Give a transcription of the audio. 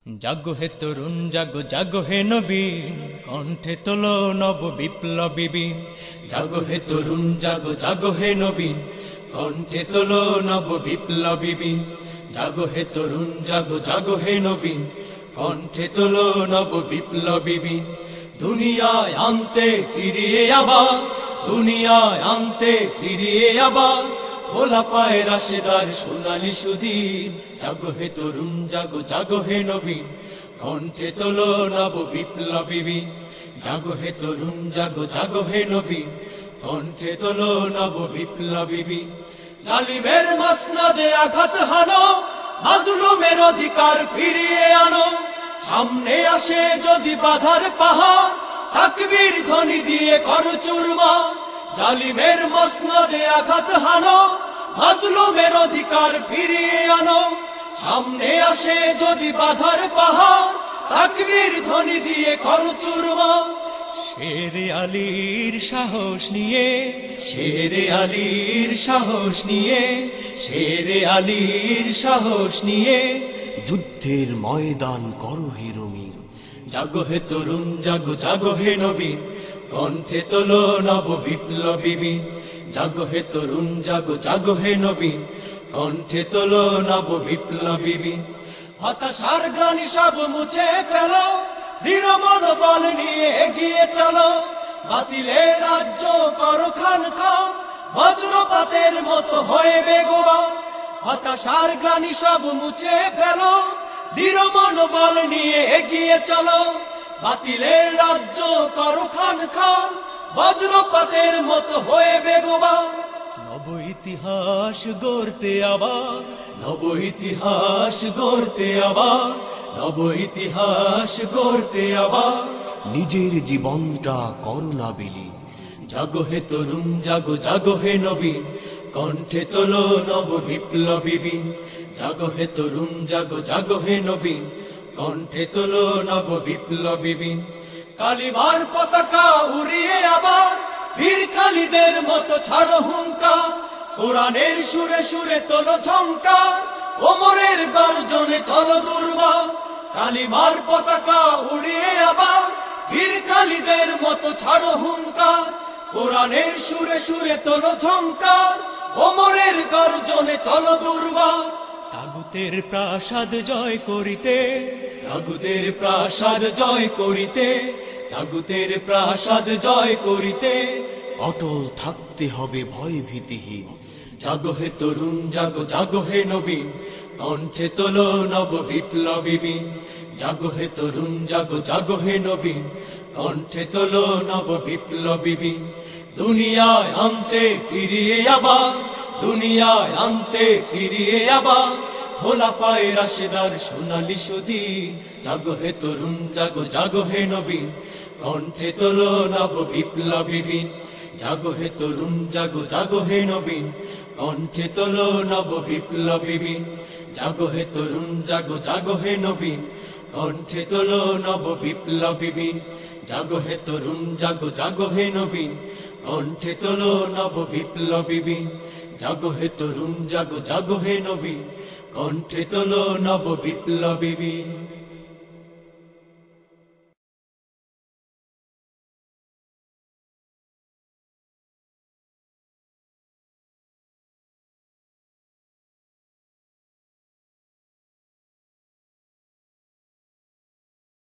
জাগো হে তরুণ জাগো জাগো হে নবীন, কণ্ঠে তোলো নব বিপ্লবী বীণ। জাগো হে তরুণ জাগো জাগো হে নবীন, কণ্ঠে তোলো নব বিপ্লবী বীণ। জাগো হে তরুণ জাগো জাগো হে নবীন, কণ্ঠে তোলো নব বিপ্লবী বীণ। দুনিয়ায় আনতে ফিরিয়ে আবার, দুনিয়ায় আনতে ফিরিয়ে আবার খোলাফায়ে রাশেদার সোনালী সুদিন। জাগো হে তরুণ জাগো জাগো হে নবীন, কণ্ঠে তোলো নব বিপ্লবী বীণ। জাগো হে তরুণ জাগো জাগো হে নবীন, কণ্ঠে তোলো নব বিপ্লবী বীণ। জালিমের মসনদে আঘাত হানো, মাজলুমের অধিকার ফিরিয়ে আনো। সামনে আসে যদি বাধার পাহাড়, তাকবীর ধ্বনি দিয়ে করো চুরমার। জালিমের মসনদে আঘাত হানো, মাজলুমের অধিকার ফিরিয়ে আনো। সামনে আসে যদি বাধার পাহাড়, তাকবীর ধ্বনি দিয়ে করো চুরমার। শেরে আলীর সাহস নিয়ে, শেরে আলীর সাহস নিয়ে, শেরে আলীর সাহস নিয়ে যুদ্ধের ময়দান করো হে রঙিন। জাগো হে তরুণ জাগো জাগো হে নবীন, কণ্ঠে তোলো নব বিপ্লবী বীণ। জাগো হে তরুণ জাগো জাগো হে নবীন, কণ্ঠে তোলো নব বিপ্লবী বীণ। হতাশার গ্লানি সব মুছে ফেলো, দৃঢ় মনোবল নিয়ে এগিয়ে চলো। বাতিলের রাজ্য করো খান খান, বজ্রপাতের মতো হয়ে বেগবান। হতাশার গ্লানি সব মুছে ফেলো, দৃঢ় মনোবল নিয়ে এগিয়ে চলো। বাতিলের রাজ্য করো খান খান, বজ্রপাতের মতো হয়ে বেগবান। নব ইতিহাস গড়তে আবার, নব ইতিহাস গড়তে আবার, নব ইতিহাস গড়তে আবার নিজের জীবনটা করো না বিলীন। জাগো হে তরুণ জাগো জাগো হে নবীন, কণ্ঠে তোলো নব বিপ্লবী বীণ। জাগো হে তরুণ জাগো জাগো হে নবীন, কণ্ঠে তোলো নব বিপ্লবী বীণ। কালিমার পতাকা উড়িয়ে আবার বীর খালিদের মতো ছাড়ো হুঙ্কার। কোরআনের সুরে সুরে তোলো ঝংকার, ওমরের গর্জনে চলো দুর্বার। কালিমার পতাকা উড়িয়ে আবার বীর খালিদের মতো ছাড়ো হুঙ্কার। কোরআনের সুরে সুরে তোলো ঝংকার, ওমরের গর্জনে চলো দুর্বার। তাগুতের প্রাসাদ জয় করিতে, তাগুতের প্রাসাদ জয় করিতে, তাগুতের প্রাসাদ জয় করিতে অটল থাকতে হবে ভয় ভীতিহীন। জাগো হে তরুণ জাগো জাগো হে নবীন, কণ্ঠে তোলো নব বিপ্লবী বীণ। জাগো হে তরুণ জাগো জাগো হে নবীন, কণ্ঠে তোলো নব বিপ্লবী বীণ। দুনিয়ায় আনতে ফিরিয়ে আবার, দুনিয়ায় আনতে ফিরিয়ে আবার খোলাফায়ে রাশেদার সোনালী সুদিন। জাগো হে তরুণ জাগো জাগো হে নবীন, কণ্ঠে তোলো নব বিপ্লবী বীণ। জাগো হে তরুণ জাগো জাগো হে নবীন, কণ্ঠে তোলো নব বিপ্লবী বীণ। জাগো হে তরুণ জাগো জাগো হে নবীন, কণ্ঠে তোলো নব বিপ্লবী বীণ। জাগো হে তরুণ জাগো জাগো হে নবীন, কণ্ঠে তোলো নব বিপ্লবী বীণ। জাগো হে তরুণ জাগো জাগো হে নবীন, কণ্ঠে তোলো নব বিপ্লবী বীণ।